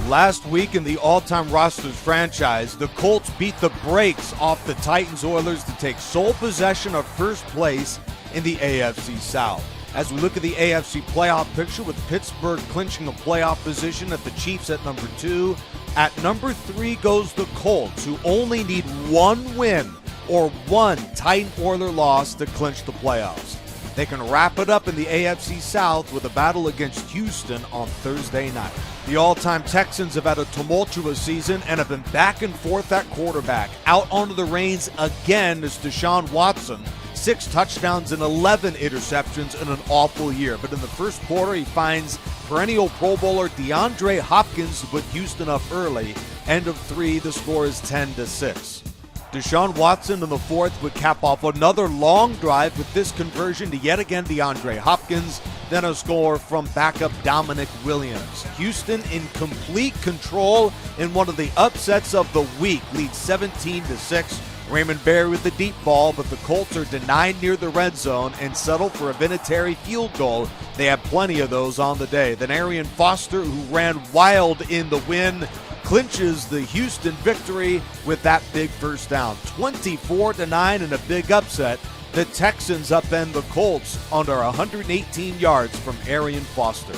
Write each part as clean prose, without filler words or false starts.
Last week in the all-time rosters franchise, the Colts beat the brakes off the Titans Oilers to take sole possession of first place in the AFC South. As we look at the AFC playoff picture, with Pittsburgh clinching a playoff position at the Chiefs at number 2, at number 3 goes the Colts, who only need one win or one Titan-Oiler loss to clinch the playoffs. They can wrap it up in the AFC South with a battle against Houston on Thursday night. The all-time Texans have had a tumultuous season and have been back and forth at quarterback. Out onto the reins again is Deshaun Watson. 6 touchdowns and 11 interceptions in an awful year. But in the first quarter, he finds perennial Pro Bowler DeAndre Hopkins to put Houston up early. End of 3, the score is 10-6. Deshaun Watson in the fourth would cap off another long drive with this conversion to yet again DeAndre Hopkins, then a score from backup Dominic Williams. Houston in complete control in one of the upsets of the week, leads 17-6. Raymond Berry with the deep ball, but the Colts are denied near the red zone and settle for a Vinatieri field goal. They have plenty of those on the day. Then Arian Foster, who ran wild in the win, clinches the Houston victory with that big first down. 24-9 in a big upset. The Texans upend the Colts under 118 yards from Arian Foster.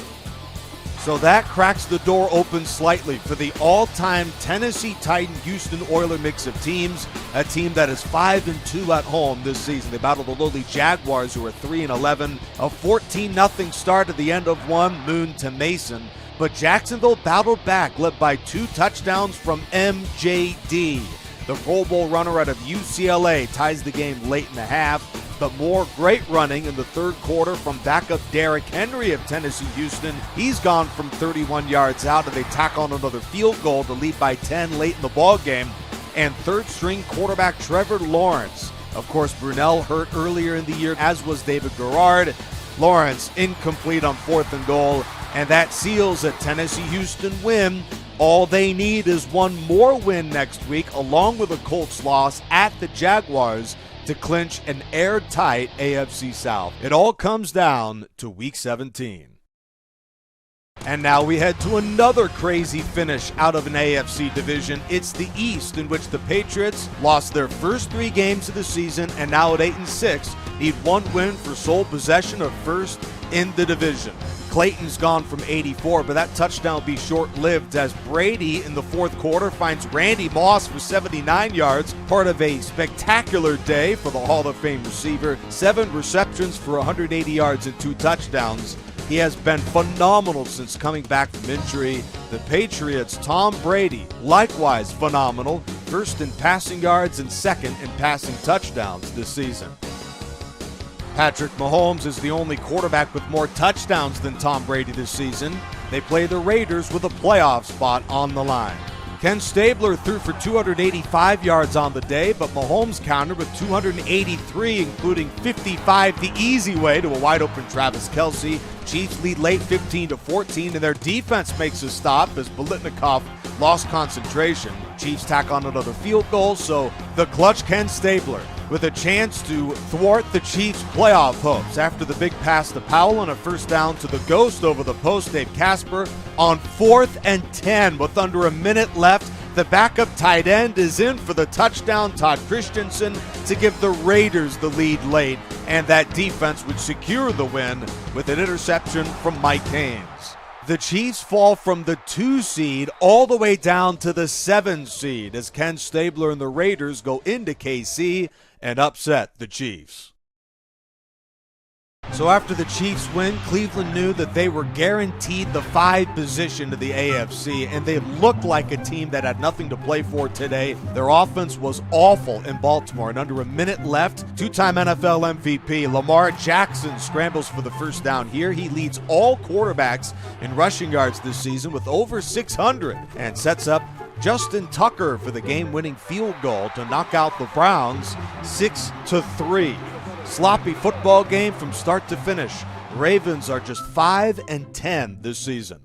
So that cracks the door open slightly for the all-time Tennessee Titan Houston Oiler mix of teams, a team that is 5-2 at home this season. They battled the lowly Jaguars, who are 3-11, a 14-0 start at the end of one, Moon to Mason. But Jacksonville battled back, led by 2 touchdowns from MJD. The Pro Bowl runner out of UCLA ties the game late in the half, but more great running in the third quarter from backup Derrick Henry of Tennessee Houston. He's gone from 31 yards out, and they tack on another field goal to lead by 10 late in the ballgame. And third-string quarterback Trevor Lawrence. Of course, Brunell hurt earlier in the year, as was David Garrard. Lawrence incomplete on 4th and goal, and that seals a Tennessee-Houston win. All they need is one more win next week, along with a Colts loss at the Jaguars, to clinch an airtight AFC South. It all comes down to Week 17. And now we head to another crazy finish out of an AFC division. It's the East, in which the Patriots lost their first 3 games of the season, and now at 8-6, need one win for sole possession of first in the division. Clayton's gone from 84, but that touchdown will be short-lived as Brady in the fourth quarter finds Randy Moss for 79 yards, part of a spectacular day for the Hall of Fame receiver. 7 receptions for 180 yards and 2 touchdowns. He has been phenomenal since coming back from injury. The Patriots' Tom Brady, likewise phenomenal, first in passing yards and second in passing touchdowns this season. Patrick Mahomes is the only quarterback with more touchdowns than Tom Brady this season. They play the Raiders with a playoff spot on the line. Ken Stabler threw for 285 yards on the day, but Mahomes countered with 283, including 55 the easy way to a wide-open Travis Kelce. Chiefs lead late 15-14, and their defense makes a stop as Biletnikoff lost concentration. Chiefs tack on another field goal, so the clutch Ken Stabler with a chance to thwart the Chiefs' playoff hopes after the big pass to Powell on a first down to the ghost over the post, Dave Casper. On 4th and 10 with under a minute left, the backup tight end is in for the touchdown, Todd Christensen, to give the Raiders the lead late, and that defense would secure the win with an interception from Mike Haynes. The Chiefs fall from the 2 seed all the way down to the 7 seed as Ken Stabler and the Raiders go into KC and upset the Chiefs. So after the Chiefs win, Cleveland knew that they were guaranteed the 5 position to the AFC, and they looked like a team that had nothing to play for today. Their offense was awful in Baltimore, and under a minute left, 2-time NFL MVP Lamar Jackson scrambles for the first down here. He leads all quarterbacks in rushing yards this season with over 600 and sets up Justin Tucker for the game-winning field goal to knock out the Browns 6-3. Sloppy football game from start to finish. Ravens are just 5-10 this season.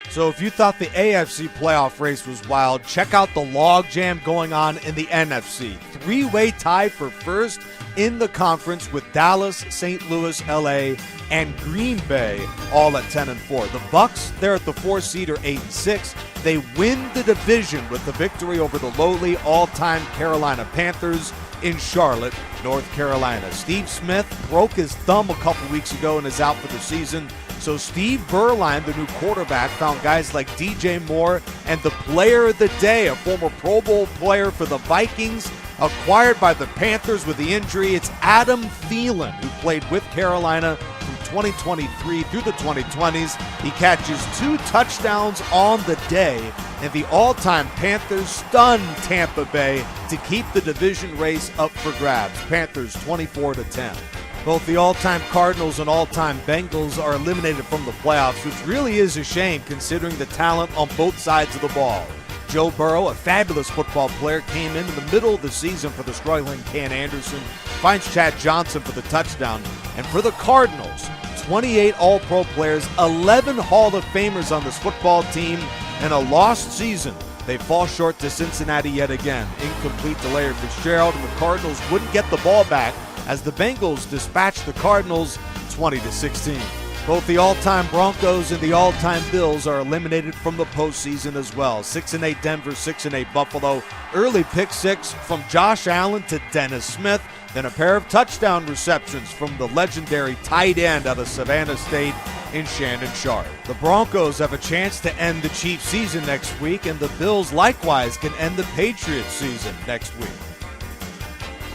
So if you thought the AFC playoff race was wild, check out the logjam going on in the NFC. 3-way tie for first in the conference with Dallas, St. Louis, LA, and Green Bay all at 10-4. The Bucs, they're at the 4 seed, are 8-6. They win the division with the victory over the lowly all-time Carolina Panthers in Charlotte, North Carolina. Steve Smith broke his thumb a couple weeks ago and is out for the season. So Steve Berline, the new quarterback, found guys like DJ Moore and the player of the day, a former Pro Bowl player for the Vikings, acquired by the Panthers with the injury. It's Adam Thielen, who played with Carolina from 2023 through the 2020s. He catches 2 touchdowns on the day, and the all-time Panthers stun Tampa Bay to keep the division race up for grabs. Panthers 24-10. Both the all-time Cardinals and all-time Bengals are eliminated from the playoffs, which really is a shame considering the talent on both sides of the ball. Joe Burrow, a fabulous football player, came in the middle of the season for the struggling Ken Anderson, finds Chad Johnson for the touchdown. And for the Cardinals, 28 All-Pro players, 11 Hall of Famers on this football team, and a lost season. They fall short to Cincinnati yet again. Incomplete to Larry Fitzgerald, and the Cardinals wouldn't get the ball back as the Bengals dispatched the Cardinals 20-16. Both the all-time Broncos and the all-time Bills are eliminated from the postseason as well. 6-8 Denver, 6-8 Buffalo. Early pick six from Josh Allen to Dennis Smith. Then a pair of touchdown receptions from the legendary tight end out of Savannah State in Shannon Sharp. The Broncos have a chance to end the Chiefs season next week, and the Bills likewise can end the Patriots season next week.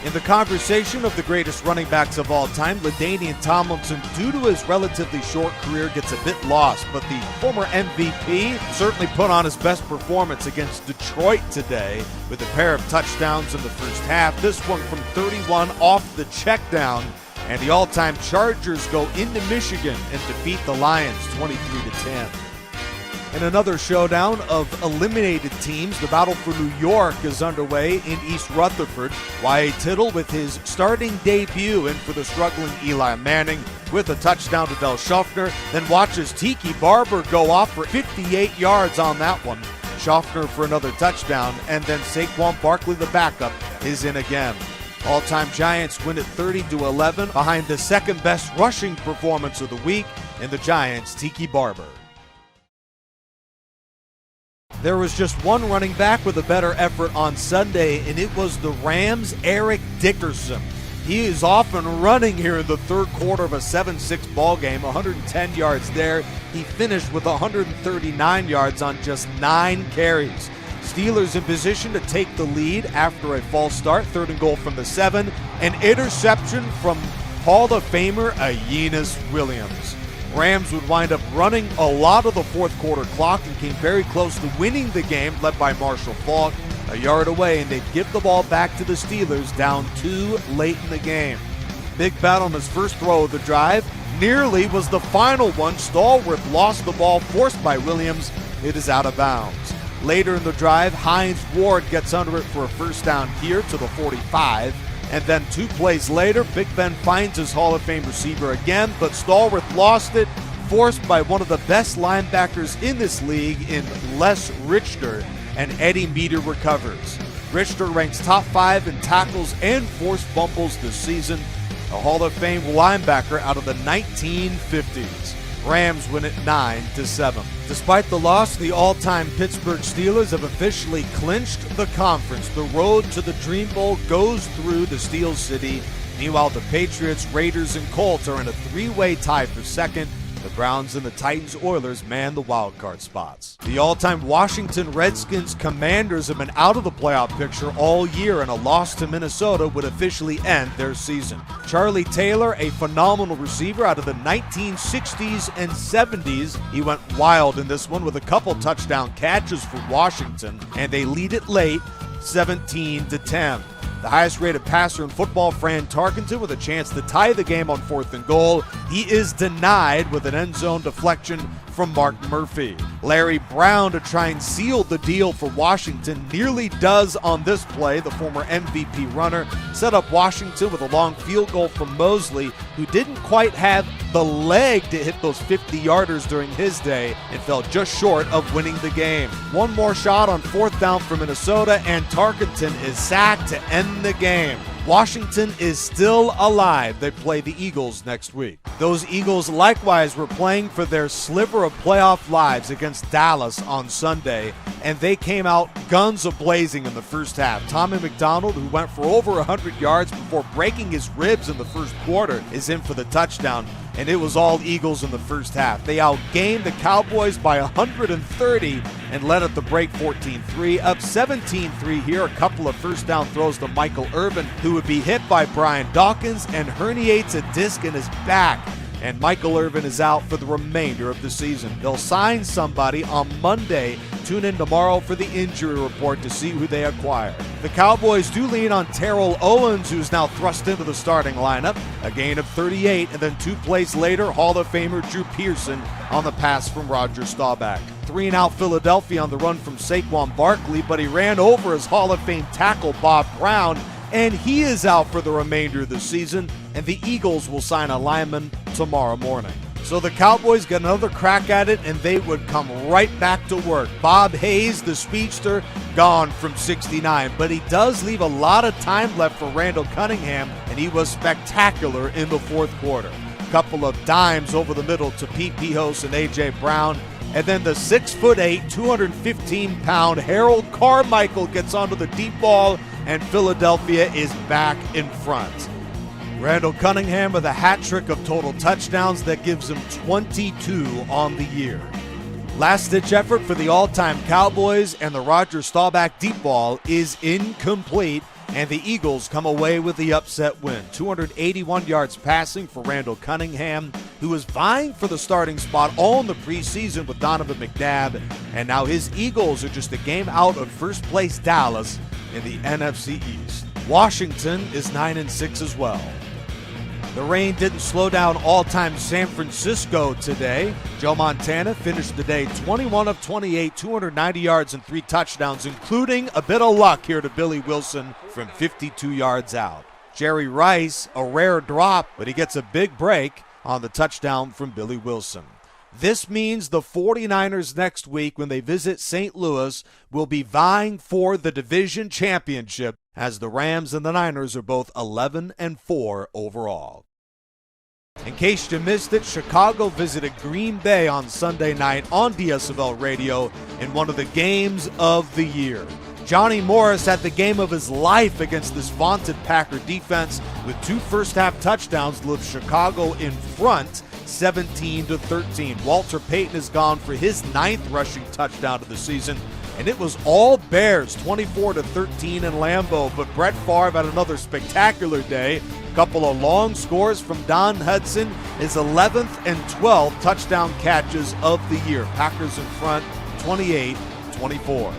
In the conversation of the greatest running backs of all time, LaDainian Tomlinson, due to his relatively short career, gets a bit lost, but the former MVP certainly put on his best performance against Detroit today with a pair of touchdowns in the first half. This one from 31 off the check down, and the all-time Chargers go into Michigan and defeat the Lions 23-10. In another showdown of eliminated teams, the battle for New York is underway in East Rutherford. Wyatt Tittle with his starting debut in for the struggling Eli Manning with a touchdown to Del Schaffner, then watches Tiki Barber go off for 58 yards on that one. Schaffner for another touchdown, and then Saquon Barkley, the backup, is in again. All-time Giants win at 30-11 behind the second-best rushing performance of the week in the Giants' Tiki Barber. There was just one running back with a better effort on Sunday, and it was the Rams' Eric Dickerson. He is often running here in the third quarter of a 7-6 ball game, 110 yards there. He finished with 139 yards on just 9 carries. Steelers in position to take the lead after a false start, 3rd and goal from the 7. An interception from Hall of Famer Aeneas Williams. Rams would wind up running a lot of the fourth quarter clock and came very close to winning the game, led by Marshall Faulk. A yard away, and they'd give the ball back to the Steelers, down 2 late in the game. Big bet on his first throw of the drive. Nearly was the final one. Stallworth lost the ball, forced by Williams. It is out of bounds. Later in the drive, Hines Ward gets under it for a first down here to the 45. And then 2 plays later, Big Ben finds his Hall of Fame receiver again, but Stallworth lost it, forced by one of the best linebackers in this league in Les Richter, and Eddie Meter recovers. Richter ranks top 5 in tackles and forced fumbles this season, a Hall of Fame linebacker out of the 1950s. Rams win it 9-7. Despite the loss, the all-time Pittsburgh Steelers have officially clinched the conference. The road to the Dream Bowl goes through the Steel City. Meanwhile, the Patriots, Raiders, and Colts are in a 3-way tie for second. The Browns and the Titans Oilers man the wild card spots. The all-time Washington Redskins Commanders have been out of the playoff picture all year, and a loss to Minnesota would officially end their season. Charlie Taylor, a phenomenal receiver out of the 1960s and 70s. He went wild in this one with a couple touchdown catches for Washington, and they lead it late, 17-10. The highest-rated passer in football, Fran Tarkenton, with a chance to tie the game on 4th and goal. He is denied with an end-zone deflection from Mark Murphy. Larry Brown, to try and seal the deal for Washington, nearly does on this play. The former MVP runner set up Washington with a long field goal from Mosley, who didn't quite have the leg to hit those 50-yarders during his day and fell just short of winning the game. One more shot on 4th down for Minnesota, and Tarkenton is sacked to end the game. Washington is still alive. They play the Eagles next week. Those Eagles likewise were playing for their sliver of playoff lives against Dallas on Sunday, and they came out guns a-blazing in the first half. Tommy McDonald, who went for over 100 yards before breaking his ribs in the first quarter, is in for the touchdown, and it was all Eagles in the first half. They outgained the Cowboys by 130 and led at the break 14-3, up 17-3 here. A couple of first down throws to Michael Irvin, who would be hit by Brian Dawkins and herniates a disc in his back. And Michael Irvin is out for the remainder of the season. They'll sign somebody on Monday. Tune in tomorrow for the injury report to see who they acquire. The Cowboys do lean on Terrell Owens, who's now thrust into the starting lineup. A gain of 38, and then 2 plays later, Hall of Famer Drew Pearson on the pass from Roger Staubach. 3-and-out Philadelphia on the run from Saquon Barkley, but he ran over his Hall of Fame tackle Bob Brown, and he is out for the remainder of the season, and the Eagles will sign a lineman tomorrow morning. So the Cowboys get another crack at it, and they would come right back to work. Bob Hayes, the speedster, gone from 69, but he does leave a lot of time left for Randall Cunningham, and he was spectacular in the fourth quarter. Couple of dimes over the middle to Pete Pihos and A.J. Brown, and then the 6'8", 215-pound Harold Carmichael gets onto the deep ball, and Philadelphia is back in front. Randall Cunningham with a hat trick of total touchdowns that gives him 22 on the year. Last-ditch effort for the all-time Cowboys, and the Roger Staubach deep ball is incomplete, and the Eagles come away with the upset win. 281 yards passing for Randall Cunningham, who was vying for the starting spot all in the preseason with Donovan McNabb, and now his Eagles are just a game out of first-place Dallas in the NFC East. Washington is 9-6 as well. The rain didn't slow down all-time San Francisco today. Joe Montana finished the day 21 of 28, 290 yards and 3 touchdowns, including a bit of luck here to Billy Wilson from 52 yards out. Jerry Rice, a rare drop, but he gets a big break on the touchdown from Billy Wilson. This means the 49ers next week, when they visit St. Louis, will be vying for the division championship, as the Rams and the Niners are both 11-4 overall. In case you missed it, Chicago visited Green Bay on Sunday night on DSFL Radio in one of the games of the year. Johnny Morris had the game of his life against this vaunted Packer defense with 2 first-half touchdowns to lift Chicago in front, 17-13. Walter Payton is gone for his 9th rushing touchdown of the season, and it was all Bears, 24-13 in Lambeau. But Brett Favre had another spectacular day. A couple of long scores from Don Hudson, his 11th and 12th touchdown catches of the year. Packers in front, 28-24.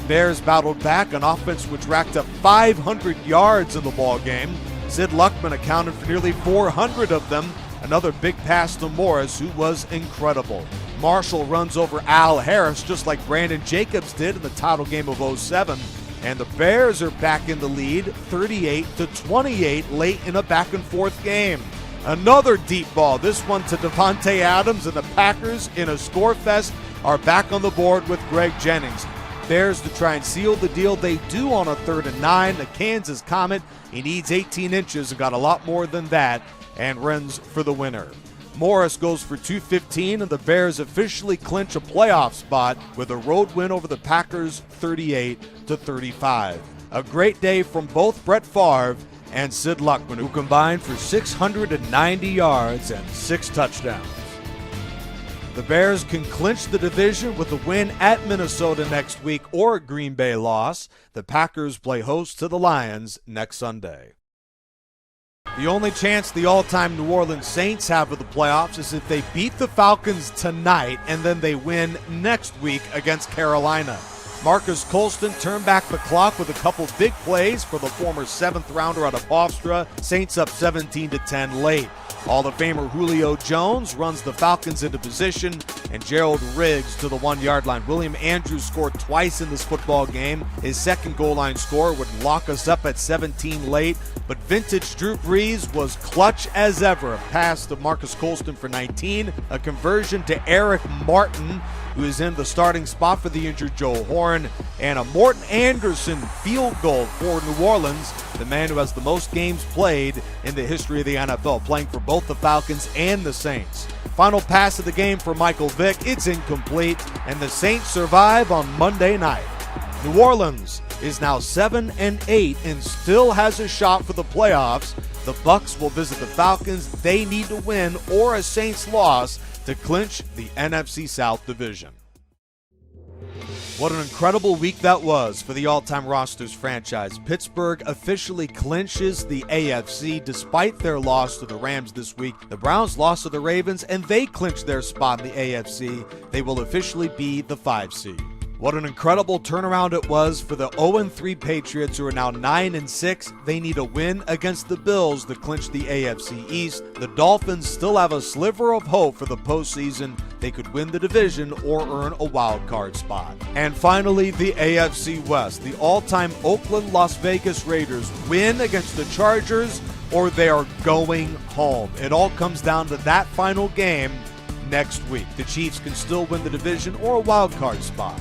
Bears battled back, an offense which racked up 500 yards in the ballgame. Sid Luckman accounted for nearly 400 of them. Another big pass to Morris, who was incredible. Marshall runs over Al Harris just like Brandon Jacobs did in the title game of 2007. And the Bears are back in the lead, 38-28, late in a back-and-forth game. Another deep ball, this one to Devontae Adams, and the Packers in a score fest are back on the board with Greg Jennings. Bears to try and seal the deal. They do on a 3rd and 9. The Kansas Comet, he needs 18 inches and got a lot more than that, and runs for the winner. Morris goes for 215, and the Bears officially clinch a playoff spot with a road win over the Packers, 38-35. A great day from both Brett Favre and Sid Luckman, who combined for 690 yards and 6 touchdowns. The Bears can clinch the division with a win at Minnesota next week or a Green Bay loss. The Packers play host to the Lions next Sunday. The only chance the all-time New Orleans Saints have of the playoffs is if they beat the Falcons tonight and then they win next week against Carolina. Marcus Colston turned back the clock with a couple big plays for the former 7th-rounder out of Hofstra. Saints up 17-10 late. Hall of Famer Julio Jones runs the Falcons into position, and Gerald Riggs to the 1-yard line. William Andrews scored twice in this football game. His second goal line score would lock us up at 17 late, but vintage Drew Brees was clutch as ever. A pass to Marcus Colston for 19, a conversion to Eric Martin, who is in the starting spot for the injured Joe Horn. return, and a Morton Anderson field goal for New Orleans, the man who has the most games played in the history of the NFL, playing for both the Falcons and the Saints. Final pass of the game for Michael Vick. It's incomplete, and the Saints survive on Monday night. New Orleans is now 7-8 and still has a shot for the playoffs. The Bucs will visit the Falcons. They need to win or a Saints loss to clinch the NFC South division. What an incredible week that was for the all-time rosters franchise. Pittsburgh officially clinches the AFC despite their loss to the Rams this week. The Browns lost to the Ravens and they clinched their spot in the AFC. They will officially be the 5 seed. What an incredible turnaround it was for the 0-3 Patriots, who are now 9-6. They need a win against the Bills to clinch the AFC East. The Dolphins still have a sliver of hope for the postseason. They could win the division or earn a wild card spot. And finally, the AFC West. The all-time Oakland Las Vegas Raiders win against the Chargers, or they are going home. It all comes down to that final game next week. The Chiefs can still win the division or a wild card spot.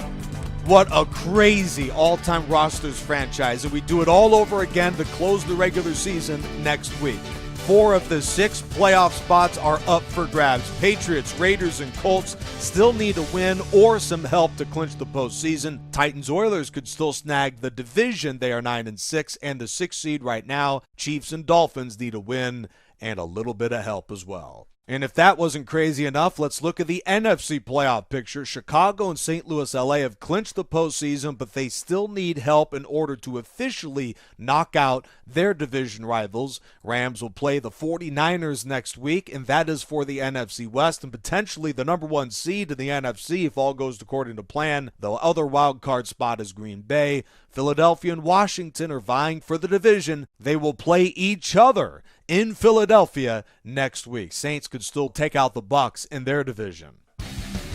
What a crazy all-time rosters franchise, and we do it all over again to close the regular season next week. 4 of the 6 playoff spots are up for grabs. Patriots, Raiders, and Colts still need a win or some help to clinch the postseason. Titans, Oilers could still snag the division. They are 9-6 and the 6th seed right now. Chiefs and Dolphins need a win and a little bit of help as well. And if that wasn't crazy enough, let's look at the NFC playoff picture. Chicago and St. Louis, LA have clinched the postseason, but they still need help in order to officially knock out their division rivals. Rams will play the 49ers next week, and that is for the NFC West and potentially the number 1 seed in the NFC if all goes according to plan. The other wild card spot is Green Bay. Philadelphia and Washington are vying for the division. They will play each other in Philadelphia next week. Saints could still take out the Bucs in their division.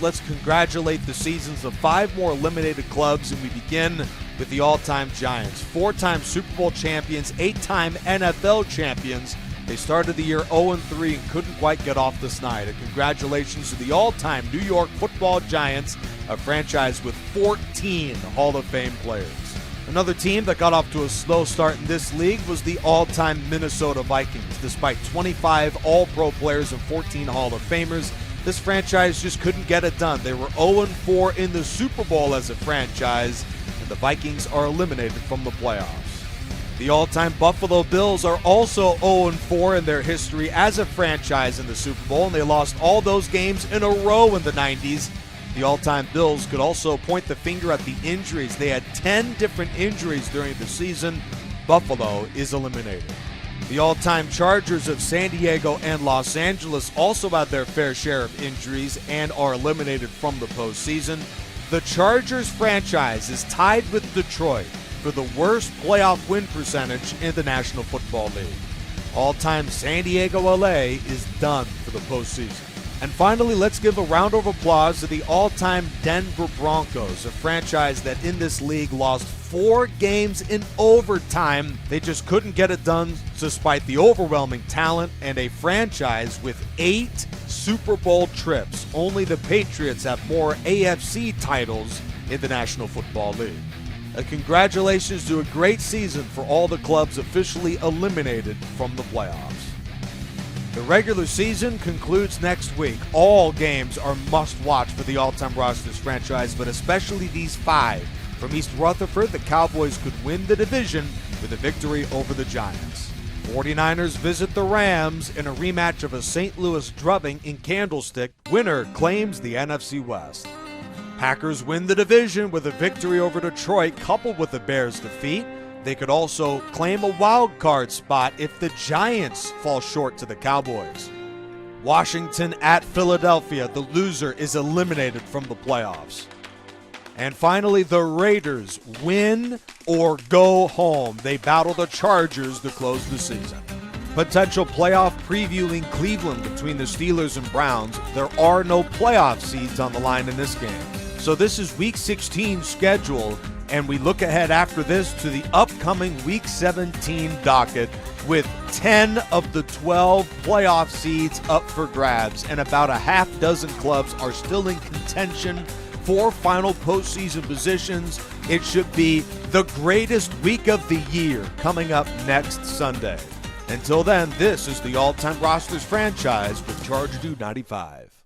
Let's congratulate the seasons of 5 more eliminated clubs, and we begin with the all-time Giants. 4-time Super Bowl champions, 8-time NFL champions. They started the year 0-3 and couldn't quite get off the snide. Congratulations to the all-time New York Football Giants, a franchise with 14 Hall of Fame players. Another team that got off to a slow start in this league was the all-time Minnesota Vikings. Despite 25 All-Pro players and 14 Hall of Famers, this franchise just couldn't get it done. They were 0-4 in the Super Bowl as a franchise, and the Vikings are eliminated from the playoffs. The all-time Buffalo Bills are also 0-4 in their history as a franchise in the Super Bowl, and they lost all those games in a row in the 90s. The all-time Bills could also point the finger at the injuries. They had 10 different injuries during the season. Buffalo is eliminated. The all-time Chargers of San Diego and Los Angeles also had their fair share of injuries and are eliminated from the postseason. The Chargers franchise is tied with Detroit for the worst playoff win percentage in the National Football League. All-time San Diego LA is done for the postseason. And finally, let's give a round of applause to the all-time Denver Broncos, a franchise that in this league lost 4 games in overtime. They just couldn't get it done despite the overwhelming talent and a franchise with 8 Super Bowl trips. Only the Patriots have more AFC titles in the National Football League. Congratulations to a great season for all the clubs officially eliminated from the playoffs. The regular season concludes next week. All games are must-watch for the all-time rosters franchise, but especially these 5. From East Rutherford, the Cowboys could win the division with a victory over the Giants. 49ers visit the Rams in a rematch of a St. Louis drubbing in Candlestick. Winner claims the NFC West. Packers win the division with a victory over Detroit, coupled with the Bears' defeat. They could also claim a wild card spot if the Giants fall short to the Cowboys. Washington at Philadelphia. The loser is eliminated from the playoffs. And finally, the Raiders win or go home. They battle the Chargers to close the season. Potential playoff preview in Cleveland between the Steelers and Browns. There are no playoff seeds on the line in this game. So this is Week 16 schedule. And we look ahead after this to the upcoming Week 17 docket with 10 of the 12 playoff seeds up for grabs. And about a half dozen clubs are still in contention 4 final postseason positions. It should be the greatest week of the year coming up next Sunday. Until then, this is the All-Time Rosters franchise with Charger Dude 95.